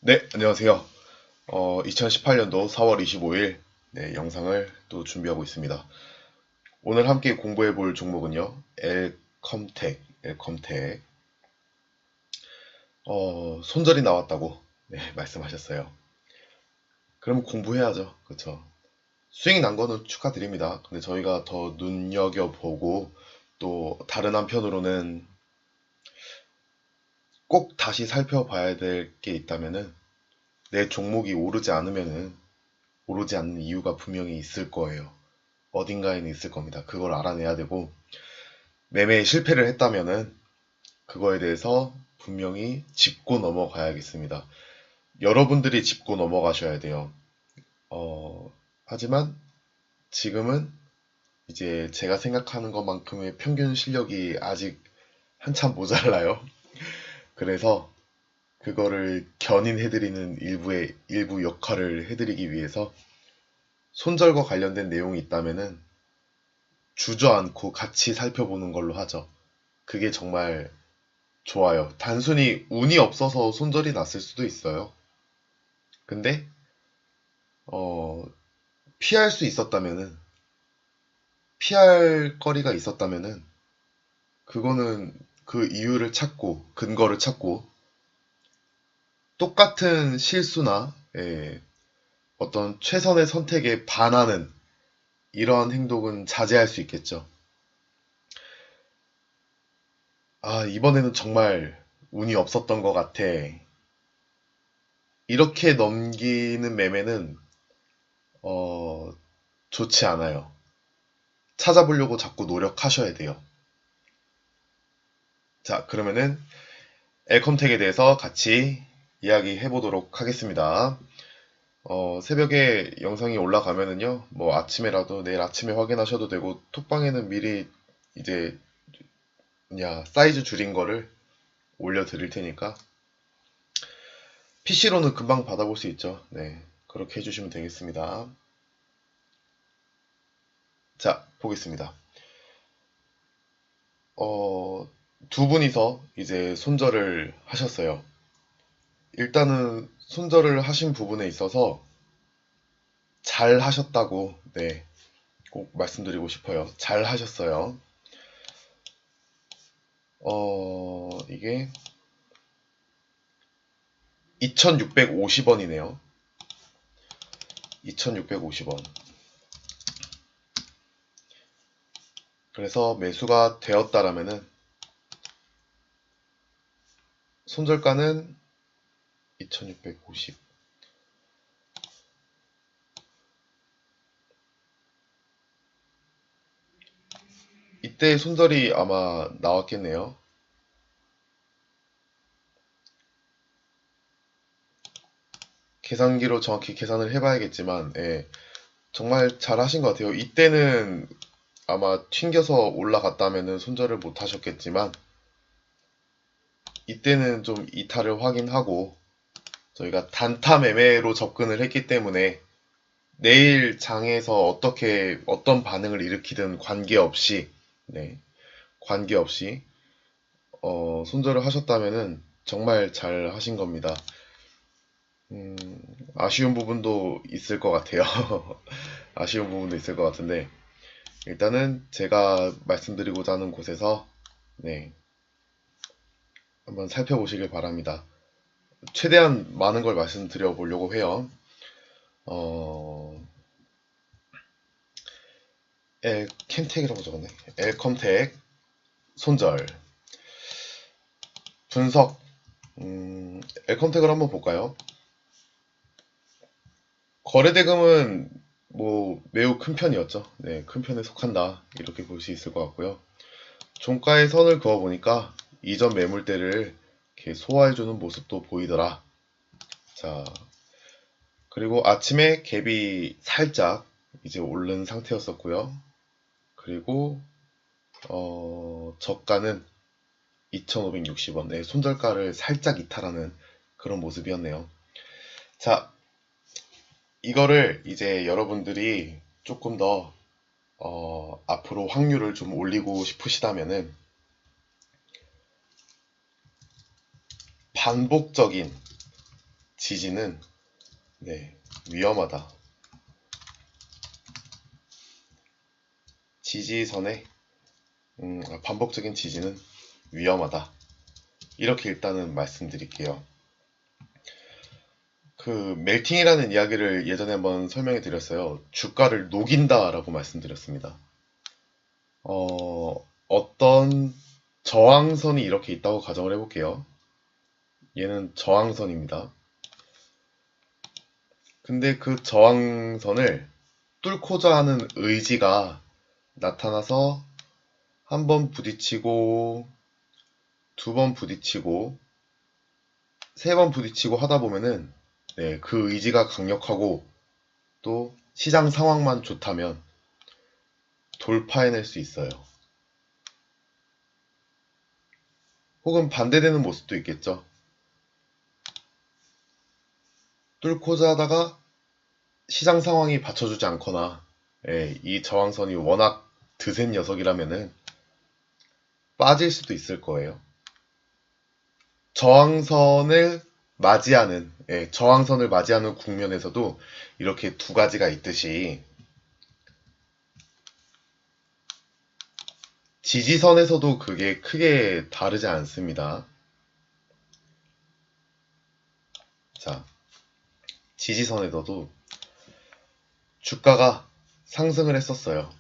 네, 안녕하세요. 2018년도 4월 25일 네, 영상을 또 준비하고 있습니다. 오늘 함께 공부해 볼 종목은요. 엘컴텍. 손절이 나왔다고 네, 말씀하셨어요. 그럼 공부해야죠. 그쵸? 수익 난 거는 축하드립니다. 근데 저희가 더 눈여겨보고 또 다른 한편으로는 꼭 다시 살펴봐야 될 게 있다면은 내 종목이 오르지 않는 이유가 분명히 있을 거예요. 어딘가에는 있을 겁니다. 그걸 알아내야 되고, 매매에 실패를 했다면은 그거에 대해서 분명히 짚고 넘어가야겠습니다. 여러분들이 짚고 넘어가셔야 돼요. 하지만 지금은 이제 제가 생각하는 것만큼의 평균 실력이 아직 한참 모자라요. 그래서 그거를 견인해드리는 일부 역할을 해드리기 위해서 손절과 관련된 내용이 있다면은 주저앉고 같이 살펴보는 걸로 하죠. 그게 정말 좋아요. 단순히 운이 없어서 손절이 났을 수도 있어요. 근데 어, 피할 수 있었다면은 피할 거리가 있었다면은 그거는 그 이유를 찾고 근거를 찾고 똑같은 실수나 어떤 최선의 선택에 반하는 이러한 행동은 자제할 수 있겠죠. 아, 이번에는 정말 운이 없었던 것 같아. 이렇게 넘기는 매매는 어, 좋지 않아요. 찾아보려고 자꾸 노력하셔야 돼요. 자, 그러면은 엘컴텍에 대해서 같이 이야기해 보도록 하겠습니다. 새벽에 영상이 올라가면은요, 뭐 아침에라도 내일 아침에 확인하셔도 되고, 톡방에는 미리 이제 사이즈 줄인 거를 올려드릴 테니까, PC로는 금방 받아볼 수 있죠. 네, 그렇게 해주시면 되겠습니다. 자, 보겠습니다. 어, 두 분이서 이제 손절을 하셨어요. 일단은 손절을 하신 부분에 있어서 잘 하셨다고, 네, 꼭 말씀드리고 싶어요. 잘 하셨어요. 이게 2650원이네요. 2650원. 그래서 매수가 되었다라면은 손절가는 2650. 이때 손절이 아마 나왔겠네요. 계산기로 정확히 계산을 해봐야겠지만, 정말 잘 하신 것 같아요. 이때는 아마 튕겨서 올라갔다면은 손절을 못 하셨겠지만, 이때는 좀 이탈을 확인하고, 저희가 단타 매매로 접근을 했기 때문에, 내일 장에서 어떤 반응을 일으키든 관계없이, 네, 관계없이, 손절을 하셨다면은 정말 잘 하신 겁니다. 음, 아쉬운 부분도 있을 것 같아요. 아쉬운 부분도 있을 것 같은데, 일단은 제가 말씀드리고자 하는 곳에서, 네, 한번 살펴보시길 바랍니다. 최대한 많은 걸 말씀드려 보려고 해요. 어, 엘캠텍이라고 적었네. 엘컴텍, 손절, 분석, 엘컴텍을 한번 볼까요? 거래대금은 뭐 매우 큰 편이었죠. 네, 큰 편에 속한다. 이렇게 볼 수 있을 것 같고요. 종가에 선을 그어 보니까 이전 매물대를 이렇게 소화해주는 모습도 보이더라. 자, 그리고 아침에 갭이 살짝 이제 오른 상태였었고요. 그리고 저가는 2,560원. 네, 손절가를 살짝 이탈하는 그런 모습이었네요. 자, 이거를 이제 여러분들이 조금 더 앞으로 확률을 좀 올리고 싶으시다면은 반복적인 지지는 네, 위험하다. 지지선의 반복적인 지지는 위험하다. 이렇게 일단은 말씀드릴게요. 그 멜팅이라는 이야기를 예전에 한번 설명해 드렸어요. 주가를 녹인다라고 말씀드렸습니다. 어떤 저항선이 이렇게 있다고 가정을 해볼게요. 얘는 저항선입니다. 근데 그 저항선을 뚫고자 하는 의지가 나타나서 한 번 부딪히고, 두 번 부딪히고, 세 번 부딪히고 하다 보면은 네, 그 의지가 강력하고 또 시장 상황만 좋다면 돌파해낼 수 있어요. 혹은 반대되는 모습도 있겠죠. 뚫고자 하다가 시장 상황이 받쳐주지 않거나 이 저항선이 워낙 드센 녀석이라면은 빠질 수도 있을 거예요. 저항선을 맞이하는 국면에서도 이렇게 두 가지가 있듯이 지지선에서도 그게 크게 다르지 않습니다. 자, 지지선에서도 주가가 상승을 했었어요.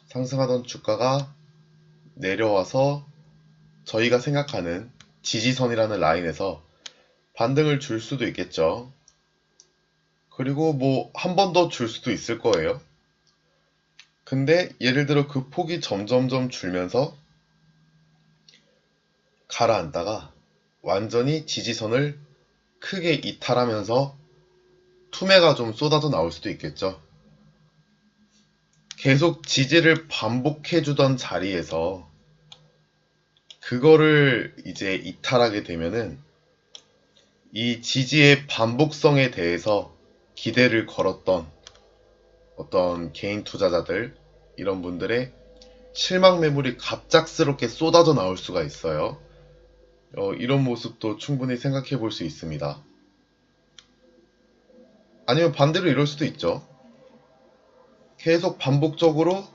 상승하던 주가가 내려와서 저희가 생각하는 지지선이라는 라인에서 반등을 줄 수도 있겠죠. 그리고 뭐 한 번 더 줄 수도 있을 거예요. 근데 예를 들어 그 폭이 점점점 줄면서 가라앉다가 완전히 지지선을 크게 이탈하면서 투매가 좀 쏟아져 나올 수도 있겠죠. 계속 지지를 반복해주던 자리에서 그거를 이제 이탈하게 되면은 이 지지의 반복성에 대해서 기대를 걸었던 어떤 개인 투자자들, 이런 분들의 실망 매물이 갑작스럽게 쏟아져 나올 수가 있어요. 이런 모습도 충분히 생각해 볼 수 있습니다. 아니면 반대로 이럴 수도 있죠. 계속 반복적으로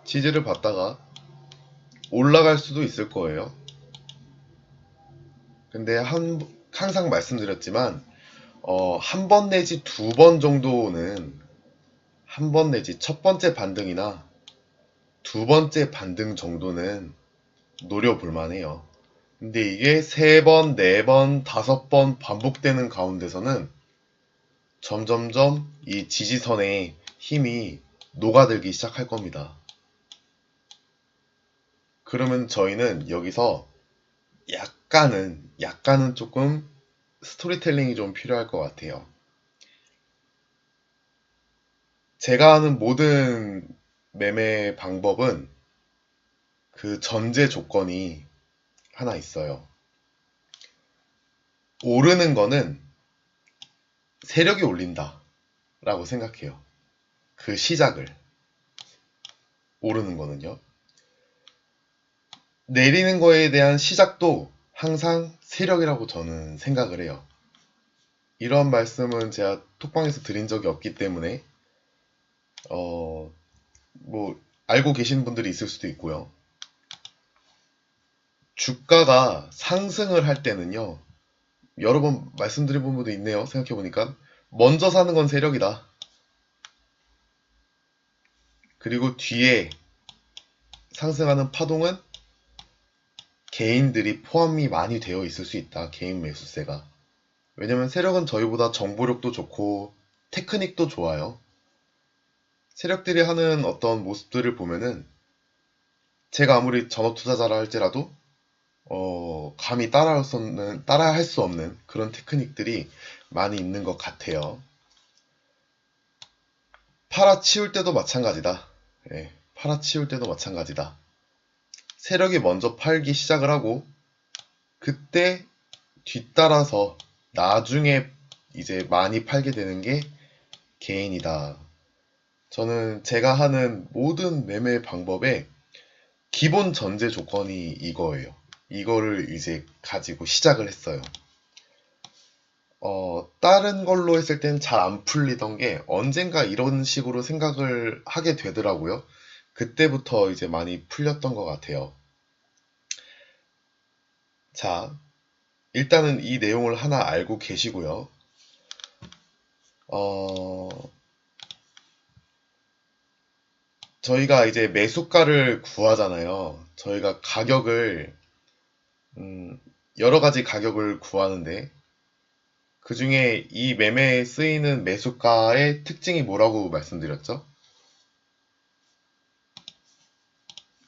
지지를 받다가 올라갈 수도 있을 거예요. 근데 항상 말씀드렸지만 한 번 내지 두 번 정도는 한 번 내지 첫 번째 반등이나 두 번째 반등 정도는 노려볼 만해요. 근데 이게 세 번, 네 번, 다섯 번 반복되는 가운데서는 점점점 이 지지선의 힘이 녹아들기 시작할 겁니다. 그러면 저희는 여기서 약간은 조금 스토리텔링이 좀 필요할 것 같아요. 제가 하는 모든 매매 방법은 그 전제 조건이 하나 있어요. 오르는 거는 세력이 올린다 라고 생각해요. 그 시작을. 오르는 거는요. 내리는 거에 대한 시작도 항상 세력이라고 저는 생각을 해요. 이런 말씀은 제가 톡방에서 드린 적이 없기 때문에 뭐 알고 계신 분들이 있을 수도 있고요. 주가가 상승을 할 때는요, 여러 번 말씀드린 부분도 있네요. 생각해보니까 먼저 사는 건 세력이다. 그리고 뒤에 상승하는 파동은 개인들이 포함이 많이 되어 있을 수 있다. 개인 매수세가. 왜냐면 세력은 저희보다 정보력도 좋고 테크닉도 좋아요. 세력들이 하는 어떤 모습들을 보면은 제가 아무리 전업 투자자라 할지라도 감히 따라할 수 없는 그런 테크닉들이 많이 있는 것 같아요. 팔아치울 때도 마찬가지다. 팔아치울 때도 마찬가지다. 세력이 먼저 팔기 시작을 하고 그때 뒤따라서 나중에 이제 많이 팔게 되는 게 개인이다. 저는 제가 하는 모든 매매 방법의 기본 전제 조건이 이거예요. 이거를 이제 가지고 시작을 했어요. 다른 걸로 했을 땐 잘 안 풀리던 게 언젠가 이런 식으로 생각을 하게 되더라고요. 그때부터 이제 많이 풀렸던 것 같아요. 자, 일단은 이 내용을 하나 알고 계시고요. 어, 저희가 이제 매수가를 구하잖아요. 저희가 가격을, 음, 여러 가지 가격을 구하는데, 그 중에 이 매매에 쓰이는 매수가의 특징이 뭐라고 말씀드렸죠?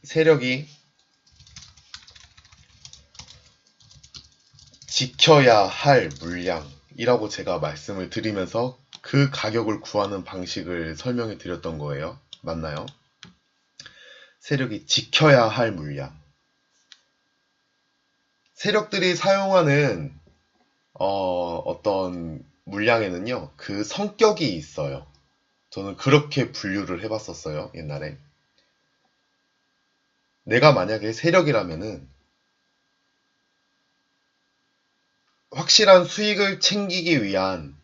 세력이 지켜야 할 물량이라고 제가 말씀을 드리면서 그 가격을 구하는 방식을 설명해 드렸던 거예요. 맞나요? 세력이 지켜야 할 물량. 세력들이 사용하는 어떤 물량에는요, 그 성격이 있어요. 저는 그렇게 분류를 해봤었어요, 옛날에. 내가 만약에 세력이라면은 확실한 수익을 챙기기 위한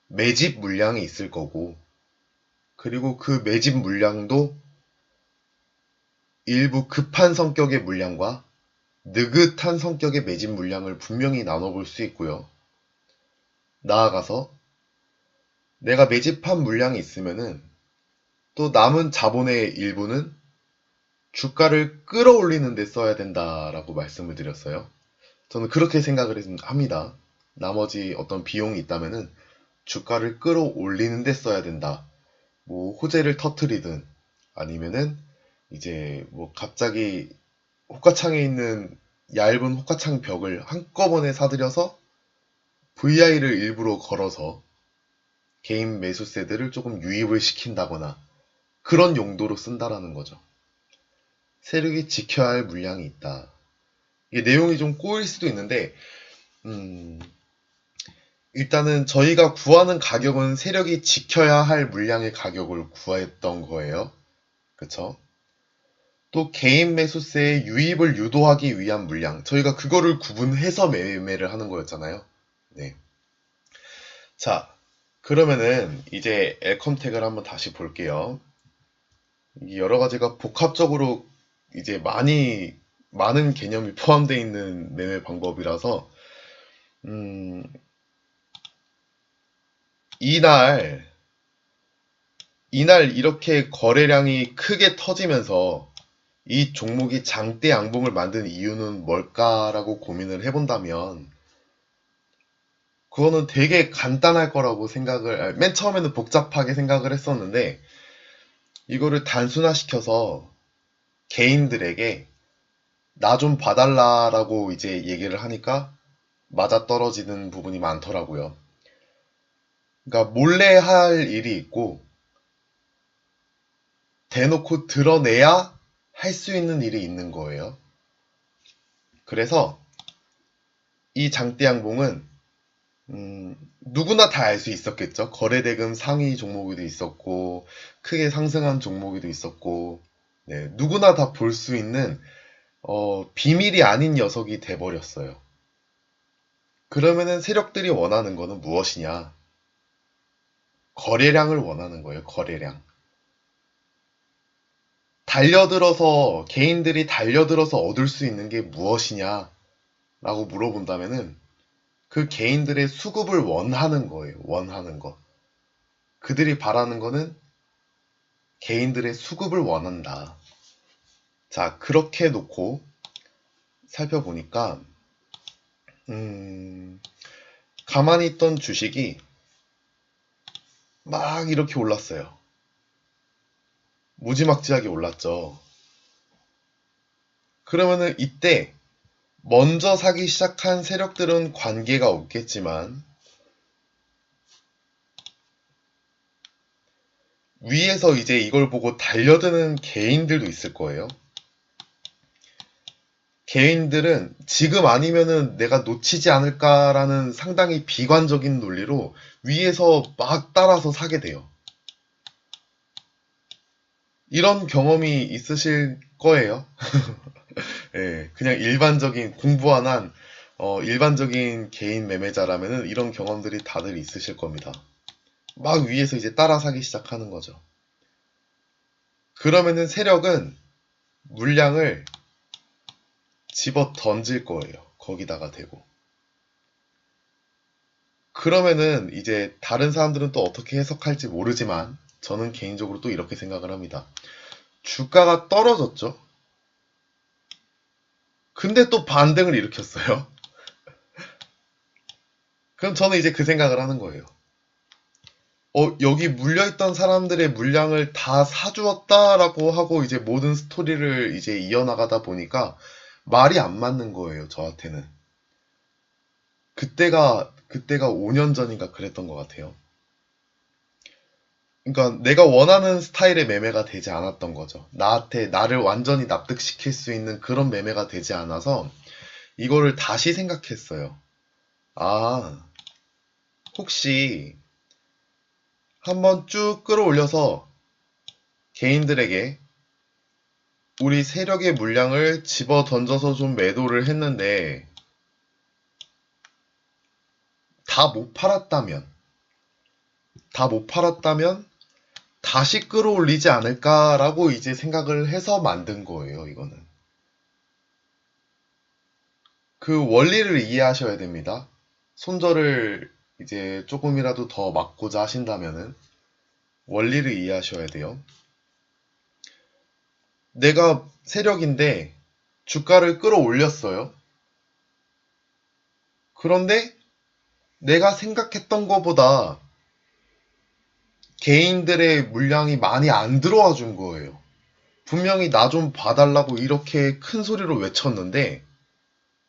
매집 물량이 있을 거고, 그리고 그 매집 물량도 일부 급한 성격의 물량과 느긋한 성격의 매집 물량을 분명히 나눠볼 수 있고요. 나아가서 내가 매집한 물량이 있으면은 또 남은 자본의 일부는 주가를 끌어올리는 데 써야 된다라고 말씀을 드렸어요. 저는 그렇게 생각을 합니다. 나머지 어떤 비용이 있다면은 주가를 끌어올리는 데 써야 된다. 뭐 호재를 터트리든 아니면은 이제 뭐 갑자기 호가창에 있는 얇은 호가창 벽을 한꺼번에 사들여서 VI를 일부러 걸어서 개인 매수세들을 조금 유입을 시킨다거나 그런 용도로 쓴다라는 거죠. 세력이 지켜야 할 물량이 있다. 이게 내용이 좀 꼬일 수도 있는데 일단은 저희가 구하는 가격은 세력이 지켜야 할 물량의 가격을 구했던 거예요. 그쵸? 또 개인 매수세의 유입을 유도하기 위한 물량, 저희가 그거를 구분해서 매매를 하는 거였잖아요. 네. 자, 그러면은 이제 엘컴텍을 한번 다시 볼게요. 여러 가지가 복합적으로 이제 많은 개념이 포함되어 있는 매매 방법이라서 이날 이렇게 거래량이 크게 터지면서 이 종목이 장대 양봉을 만든 이유는 뭘까라고 고민을 해본다면 그거는 되게 간단할 거라고 맨 처음에는 복잡하게 생각을 했었는데 이거를 단순화시켜서 개인들에게 나 좀 봐달라라고 이제 얘기를 하니까 맞아떨어지는 부분이 많더라고요. 그러니까 몰래 할 일이 있고 대놓고 드러내야 할 수 있는 일이 있는 거예요. 그래서 이 장대 양봉은 누구나 다 알 수 있었겠죠. 거래대금 상위 종목이도 있었고 크게 상승한 종목이도 있었고 네, 누구나 다 볼 수 있는 비밀이 아닌 녀석이 돼버렸어요. 그러면은 세력들이 원하는 거는 무엇이냐? 거래량을 원하는 거예요. 거래량. 개인들이 달려들어서 얻을 수 있는 게 무엇이냐? 라고 물어본다면은 그 개인들의 수급을 원하는 거예요. 원하는 거. 그들이 바라는 거는 개인들의 수급을 원한다. 자, 그렇게 놓고 살펴보니까 가만히 있던 주식이 막 이렇게 올랐어요. 무지막지하게 올랐죠. 그러면은 이때 먼저 사기 시작한 세력들은 관계가 없겠지만 위에서 이제 이걸 보고 달려드는 개인들도 있을 거예요. 개인들은 지금 아니면은 내가 놓치지 않을까라는 상당히 비관적인 논리로 위에서 막 따라서 사게 돼요. 이런 경험이 있으실 거예요. 예, 그냥 일반적인 공부 안 한 일반적인 개인 매매자라면은 이런 경험들이 다들 있으실 겁니다. 막 위에서 이제 따라 사기 시작하는 거죠. 그러면은 세력은 물량을 집어 던질 거예요. 거기다가 대고. 그러면은 이제 다른 사람들은 또 어떻게 해석할지 모르지만 저는 개인적으로 또 이렇게 생각을 합니다. 주가가 떨어졌죠? 근데 또 반등을 일으켰어요. 그럼 저는 이제 그 생각을 하는 거예요. 여기 물려있던 사람들의 물량을 다 사주었다라고 하고 이제 모든 스토리를 이제 이어나가다 보니까 말이 안 맞는 거예요, 저한테는. 그때가 5년 전인가 그랬던 것 같아요. 그러니까 내가 원하는 스타일의 매매가 되지 않았던 거죠. 나를 완전히 납득시킬 수 있는 그런 매매가 되지 않아서 이거를 다시 생각했어요. 아, 혹시 한번 쭉 끌어올려서 개인들에게 우리 세력의 물량을 집어 던져서 좀 매도를 했는데 다 못 팔았다면 다시 끌어올리지 않을까라고 이제 생각을 해서 만든 거예요, 이거는. 그 원리를 이해하셔야 됩니다. 손절을 이제 조금이라도 더 막고자 하신다면은 원리를 이해하셔야 돼요. 내가 세력인데 주가를 끌어올렸어요. 그런데 내가 생각했던 것보다 개인들의 물량이 많이 안 들어와 준 거예요. 분명히 나 좀 봐달라고 이렇게 큰 소리로 외쳤는데,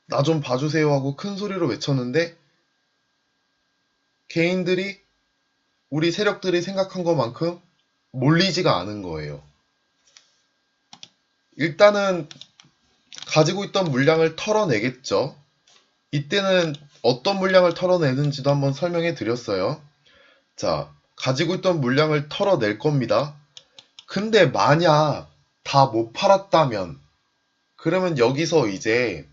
나 좀 봐주세요 하고 큰 소리로 외쳤는데, 개인들이, 우리 세력들이 생각한 것만큼 몰리지가 않은 거예요. 일단은 가지고 있던 물량을 털어내겠죠. 이때는 어떤 물량을 털어내는지도 한번 설명해 드렸어요. 자, 가지고 있던 물량을 털어낼 겁니다. 근데 만약 다 못 팔았다면, 그러면 여기서 이제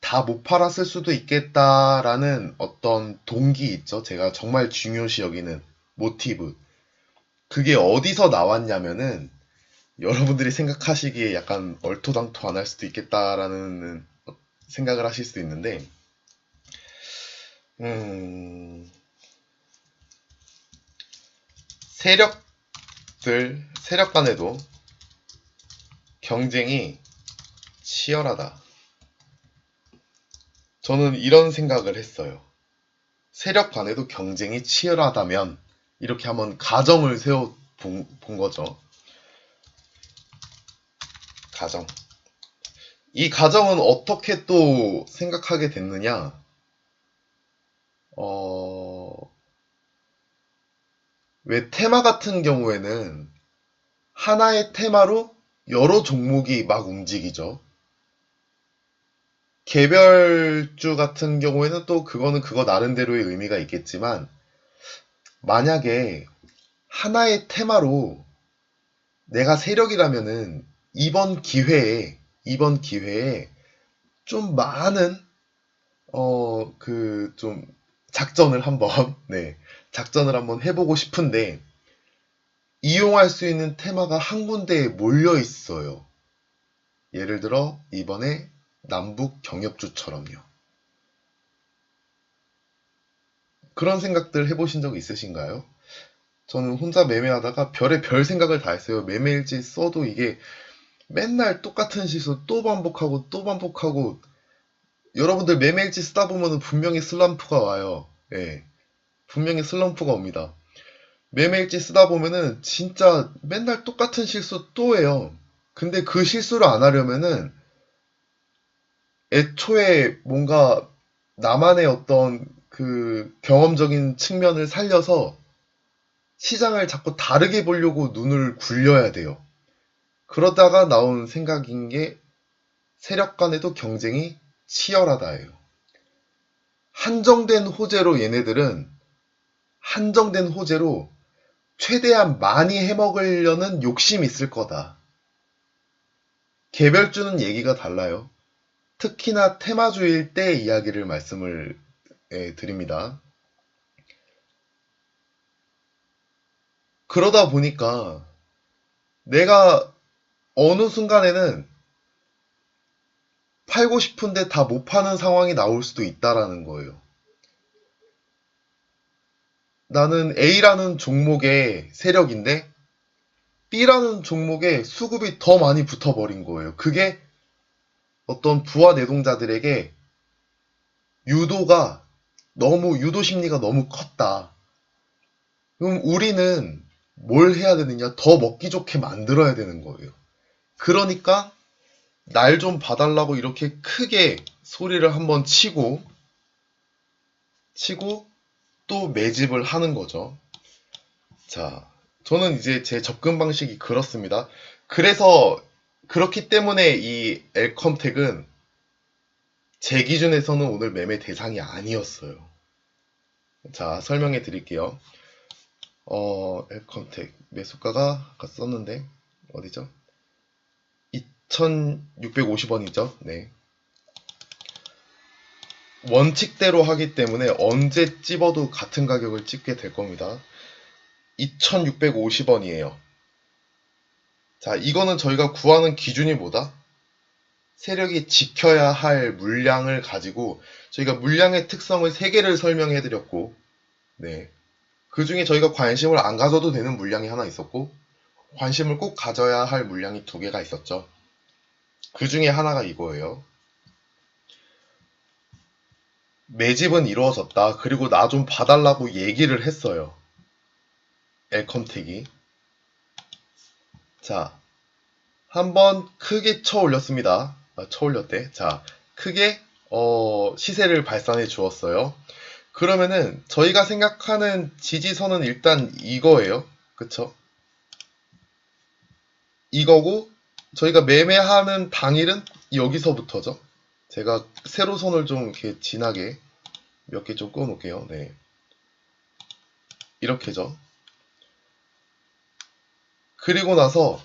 다 못 팔았을 수도 있겠다라는 어떤 동기 있죠. 제가 정말 중요시 여기는 모티브. 그게 어디서 나왔냐면은 여러분들이 생각하시기에 약간 얼토당토 안 할 수도 있겠다라는 생각을 하실 수도 있는데, 세력 간에도 경쟁이 치열하다. 저는 이런 생각을 했어요. 세력 간에도 경쟁이 치열하다면 이렇게 한번 가정을 세워 본 거죠. 가정. 이 가정은 어떻게 또 생각하게 됐느냐? 왜 테마 같은 경우에는 하나의 테마로 여러 종목이 막 움직이죠. 개별주 같은 경우에는 또 그거는 그거 나름대로의 의미가 있겠지만 만약에 하나의 테마로 내가 세력이라면은 이번 기회에 좀 많은 좀 작전을 한번 작전을 한번 해보고 싶은데 이용할 수 있는 테마가 한 군데에 몰려 있어요. 예를 들어 이번에 남북 경협주처럼요. 그런 생각들 해보신 적 있으신가요? 저는 혼자 매매하다가 별의별 생각을 다 했어요. 매매일지 써도 이게 맨날 똑같은 실수 또 반복하고 또 반복하고 여러분들 매매일지 쓰다 보면 분명히 슬럼프가 와요. 예. 분명히 슬럼프가 옵니다. 매매일지 쓰다 보면은 진짜 맨날 똑같은 실수 또 해요. 근데 그 실수를 안 하려면은 애초에 뭔가 나만의 어떤 그 경험적인 측면을 살려서 시장을 자꾸 다르게 보려고 눈을 굴려야 돼요. 그러다가 나온 생각인 게 세력 간에도 경쟁이 치열하다예요. 한정된 호재로 최대한 많이 해먹으려는 욕심이 있을 거다. 개별주는 얘기가 달라요. 특히나 테마주일 때 이야기를 말씀을 드립니다. 그러다 보니까 내가 어느 순간에는 팔고 싶은데 다 못 파는 상황이 나올 수도 있다라는 거예요. 나는 A라는 종목의 세력인데 B라는 종목에 수급이 더 많이 붙어버린 거예요. 그게 어떤 부하 내동자들에게 유도 심리가 너무 컸다. 그럼 우리는 뭘 해야 되느냐? 더 먹기 좋게 만들어야 되는 거예요. 그러니까 날 좀 봐달라고 이렇게 크게 소리를 한번 치고 또 매집을 하는 거죠. 자, 저는 이제 제 접근 방식이 그렇습니다. 그래서 그렇기 때문에 이 엘컴텍은 제 기준에서는 오늘 매매 대상이 아니었어요. 자, 설명해 드릴게요. 엘컴텍 매수가가 아까 썼는데 어디죠? 2,650원이죠. 네. 원칙대로 하기 때문에 언제 찝어도 같은 가격을 찍게 될 겁니다. 2,650원이에요. 자, 이거는 저희가 구하는 기준이 뭐다? 세력이 지켜야 할 물량을 가지고 저희가 물량의 특성을 3개를 설명해 드렸고, 네. 그 중에 저희가 관심을 안 가져도 되는 물량이 하나 있었고, 관심을 꼭 가져야 할 물량이 2개가 있었죠. 그 중에 하나가 이거예요. 매집은 이루어졌다. 그리고 나 좀 봐달라고 얘기를 했어요. 엘컴텍이. 자, 한번 크게 쳐 올렸습니다. 쳐 올렸대. 자, 크게 시세를 발산해 주었어요. 그러면은 저희가 생각하는 지지선은 일단 이거예요. 그쵸? 이거고 저희가 매매하는 당일은 여기서부터죠. 제가 세로선을 좀 이렇게 진하게 몇 개 좀 꺼 놓을게요. 네. 이렇게죠. 그리고 나서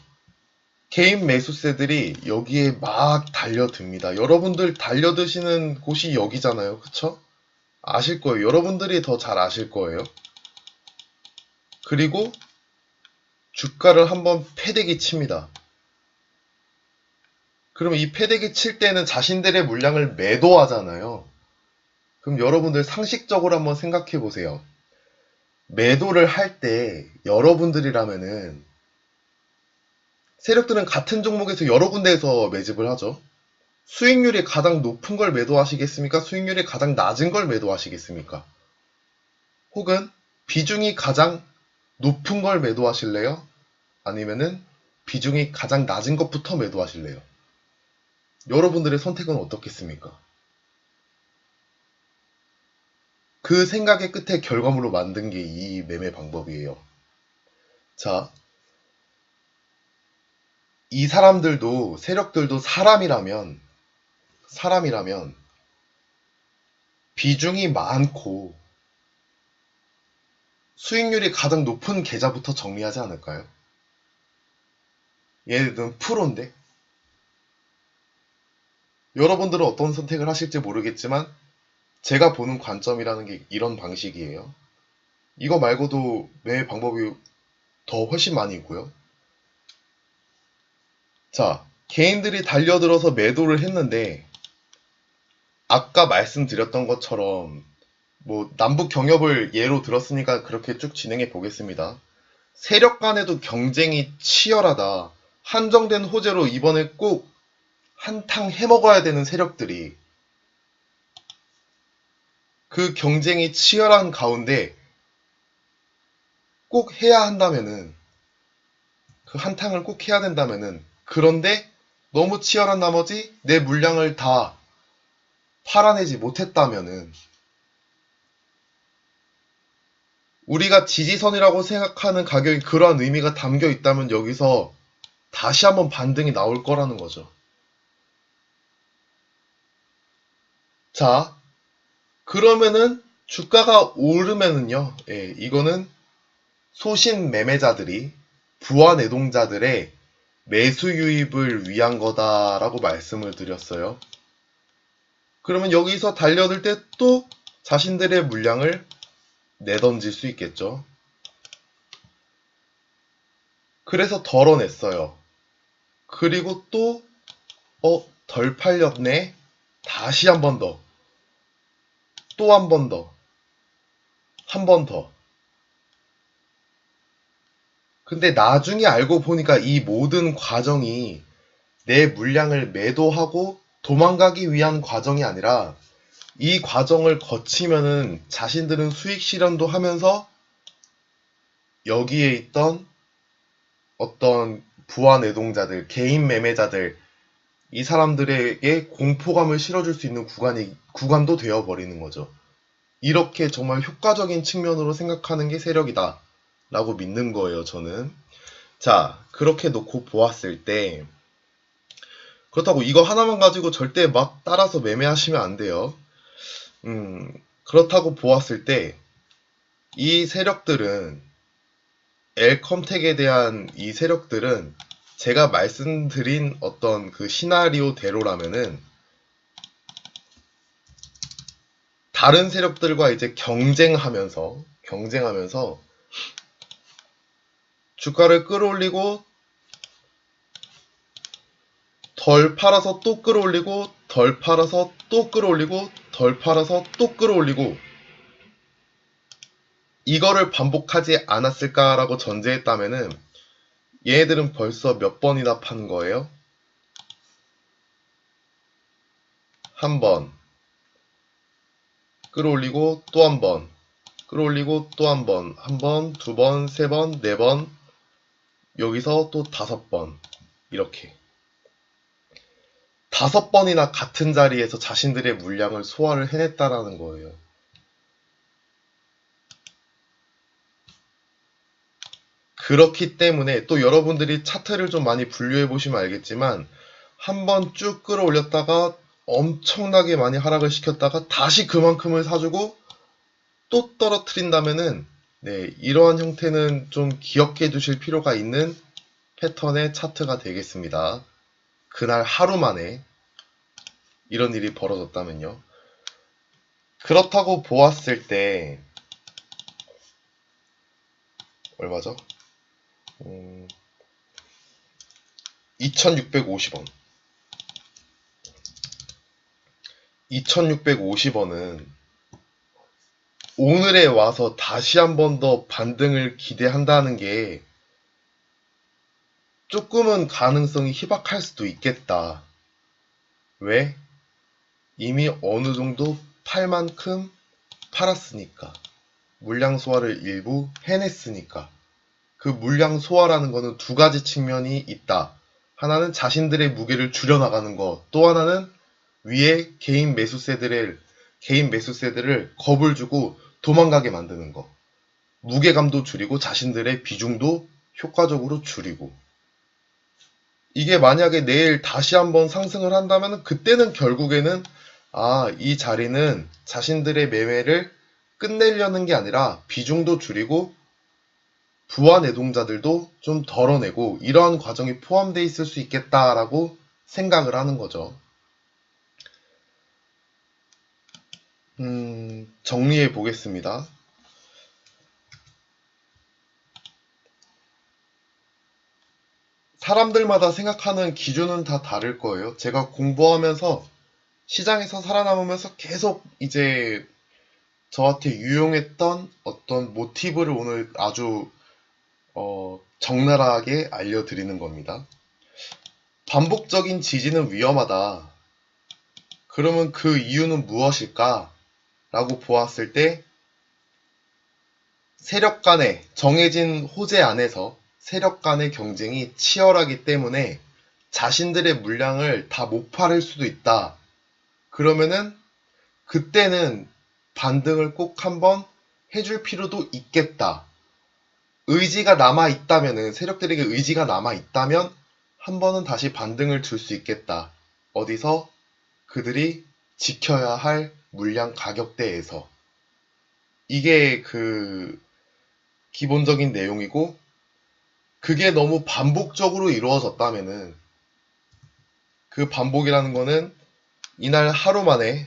개인 매수세들이 여기에 막 달려듭니다. 여러분들 달려드시는 곳이 여기잖아요. 그쵸? 아실 거예요. 여러분들이 더 잘 아실 거예요. 그리고 주가를 한번 패대기 칩니다. 그러면 이 패대기 칠 때는 자신들의 물량을 매도하잖아요. 그럼 여러분들 상식적으로 한번 생각해 보세요. 매도를 할 때 여러분들이라면은 세력들은 같은 종목에서 여러 군데에서 매집을 하죠. 수익률이 가장 높은 걸 매도하시겠습니까? 수익률이 가장 낮은 걸 매도하시겠습니까? 혹은 비중이 가장 높은 걸 매도하실래요? 아니면은 비중이 가장 낮은 것부터 매도하실래요? 여러분들의 선택은 어떻겠습니까? 그 생각의 끝에 결과물로 만든 게 이 매매 방법이에요. 자, 이 사람들도, 세력들도 사람이라면 비중이 많고 수익률이 가장 높은 계좌부터 정리하지 않을까요? 예를 들면 프로인데 여러분들은 어떤 선택을 하실지 모르겠지만 제가 보는 관점이라는 게 이런 방식이에요. 이거 말고도 매매 방법이 더 훨씬 많이 있고요. 자, 개인들이 달려들어서 매도를 했는데 아까 말씀드렸던 것처럼 뭐 남북 경협을 예로 들었으니까 그렇게 쭉 진행해 보겠습니다. 세력 간에도 경쟁이 치열하다. 한정된 호재로 이번에 꼭 한탕 해먹어야 되는 세력들이 그 경쟁이 치열한 가운데 꼭 해야 한다면은 그 한탕을 꼭 해야 된다면은 그런데 너무 치열한 나머지 내 물량을 다 팔아내지 못했다면은 우리가 지지선이라고 생각하는 가격이 그러한 의미가 담겨 있다면 여기서 다시 한번 반등이 나올 거라는 거죠. 자, 그러면은 주가가 오르면은요, 예, 이거는 소신 매매자들이 부하 내동자들의 매수 유입을 위한 거다라고 말씀을 드렸어요. 그러면 여기서 달려들 때 또 자신들의 물량을 내던질 수 있겠죠. 그래서 덜어냈어요. 그리고 또 덜 팔렸네. 다시 한 번 더. 또 한 번 더. 한 번 더. 근데 나중에 알고 보니까 이 모든 과정이 내 물량을 매도하고 도망가기 위한 과정이 아니라 이 과정을 거치면은 자신들은 수익 실현도 하면서 여기에 있던 어떤 부하 노동자들, 개인 매매자들, 이 사람들에게 공포감을 실어줄 수 있는 구간도 되어버리는 거죠. 이렇게 정말 효과적인 측면으로 생각하는 게 세력이다 라고 믿는 거예요, 저는. 자, 그렇게 놓고 보았을 때 그렇다고 이거 하나만 가지고 절대 막 따라서 매매하시면 안 돼요. 그렇다고 보았을 때 이 세력들은 엘컴텍에 대한 이 세력들은 제가 말씀드린 어떤 그 시나리오대로라면은 다른 세력들과 이제 경쟁하면서 주가를 끌어올리고 덜 팔아서 또 끌어올리고 덜 팔아서 또 끌어올리고 덜 팔아서 또 끌어올리고 이거를 반복하지 않았을까라고 전제했다면은 얘네들은 벌써 몇 번이나 판 거예요? 한 번 끌어올리고 또 한 번 끌어올리고 또 한 번, 한 번, 두 번, 세 번, 네 번, 여기서 또 5번 이렇게 5번이나 같은 자리에서 자신들의 물량을 소화를 해냈다라는 거예요. 그렇기 때문에 또 여러분들이 차트를 좀 많이 분류해 보시면 알겠지만 한번 쭉 끌어올렸다가 엄청나게 많이 하락을 시켰다가 다시 그만큼을 사주고 또 떨어뜨린다면은 이러한 형태는 좀 기억해 두실 필요가 있는 패턴의 차트가 되겠습니다. 그날 하루 만에 이런 일이 벌어졌다면요. 그렇다고 보았을 때 얼마죠? 2650원 2650원은 오늘에 와서 다시 한 번 더 반등을 기대한다는 게 조금은 가능성이 희박할 수도 있겠다. 왜? 이미 어느 정도 팔 만큼 팔았으니까. 물량 소화를 일부 해냈으니까. 그 물량 소화라는 거는 두 가지 측면이 있다. 하나는 자신들의 무게를 줄여나가는 거, 또 하나는 위에 개인 매수세들을 겁을 주고 도망가게 만드는 거. 무게감도 줄이고 자신들의 비중도 효과적으로 줄이고. 이게 만약에 내일 다시 한번 상승을 한다면 그때는 결국에는 이 자리는 자신들의 매매를 끝내려는 게 아니라 비중도 줄이고 부하 노동자들도 좀 덜어내고 이러한 과정이 포함되어 있을 수 있겠다라고 생각을 하는 거죠. 정리해 보겠습니다. 사람들마다 생각하는 기준은 다 다를 거예요. 제가 공부하면서 시장에서 살아남으면서 계속 이제 저한테 유용했던 어떤 모티브를 오늘 아주 적나라하게 알려드리는 겁니다. 반복적인 지지는 위험하다. 그러면 그 이유는 무엇일까? 라고 보았을 때 세력 간의 정해진 호재 안에서 세력 간의 경쟁이 치열하기 때문에 자신들의 물량을 다 못 팔을 수도 있다. 그러면은 그때는 반등을 꼭 한번 해줄 필요도 있겠다. 의지가 남아있다면은 세력들에게 의지가 남아있다면 한 번은 다시 반등을 줄 수 있겠다. 어디서? 그들이 지켜야 할 물량 가격대에서. 이게 그 기본적인 내용이고 그게 너무 반복적으로 이루어졌다면은 그 반복이라는 거는 이날 하루 만에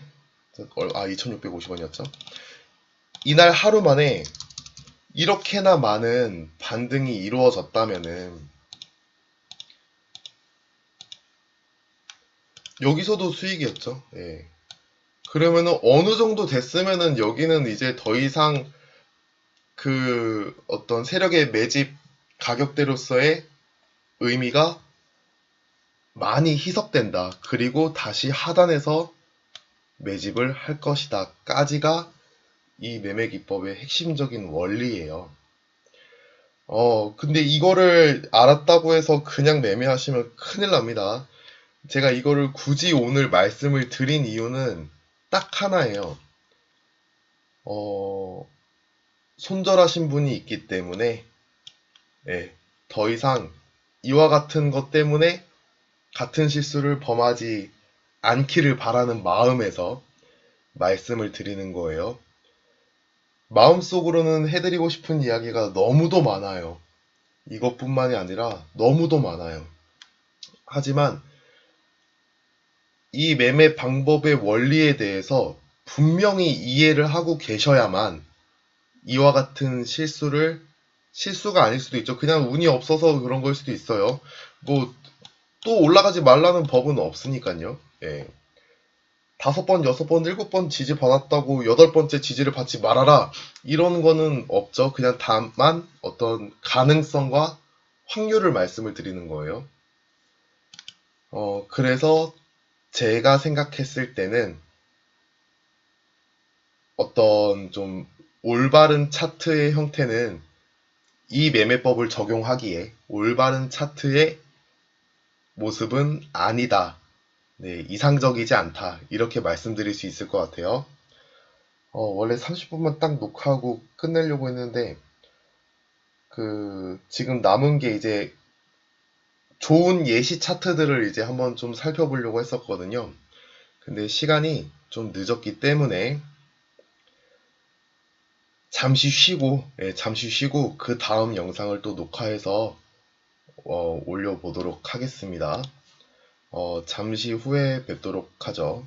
2650원이었죠. 이날 하루 만에 이렇게나 많은 반등이 이루어졌다면은 여기서도 수익이었죠. 예. 그러면은 어느 정도 됐으면은 여기는 이제 더 이상 그 어떤 세력의 매집 가격대로서의 의미가 많이 희석된다. 그리고 다시 하단에서 매집을 할 것이다. 까지가 이 매매 기법의 핵심적인 원리예요. 근데 이거를 알았다고 해서 그냥 매매하시면 큰일 납니다. 제가 이거를 굳이 오늘 말씀을 드린 이유는 딱 하나예요. 손절하신 분이 있기 때문에, 예, 더 이상 이와 같은 것 때문에 같은 실수를 범하지 않기를 바라는 마음에서 말씀을 드리는 거예요. 마음속으로는 해드리고 싶은 이야기가 너무도 많아요. 이것뿐만이 아니라 너무도 많아요. 하지만 이 매매 방법의 원리에 대해서 분명히 이해를 하고 계셔야만 이와 같은 실수가 아닐 수도 있죠. 그냥 운이 없어서 그런 걸 수도 있어요. 뭐, 또 올라가지 말라는 법은 없으니까요. 예. 5번, 6번, 7번 지지 받았다고 8번째 지지를 받지 말아라. 이런 거는 없죠. 그냥 다만 어떤 가능성과 확률을 말씀을 드리는 거예요. 그래서 제가 생각했을 때는 어떤 좀 올바른 차트의 형태는 이 매매법을 적용하기에 올바른 차트의 모습은 아니다. 네, 이상적이지 않다. 이렇게 말씀드릴 수 있을 것 같아요. 원래 30분만 딱 녹화하고 끝내려고 했는데, 지금 남은 게 이제 좋은 예시 차트들을 이제 한번 좀 살펴보려고 했었거든요. 근데 시간이 좀 늦었기 때문에 잠시 쉬고 그 다음 영상을 또 녹화해서 올려보도록 하겠습니다. 잠시 후에 뵙도록 하죠.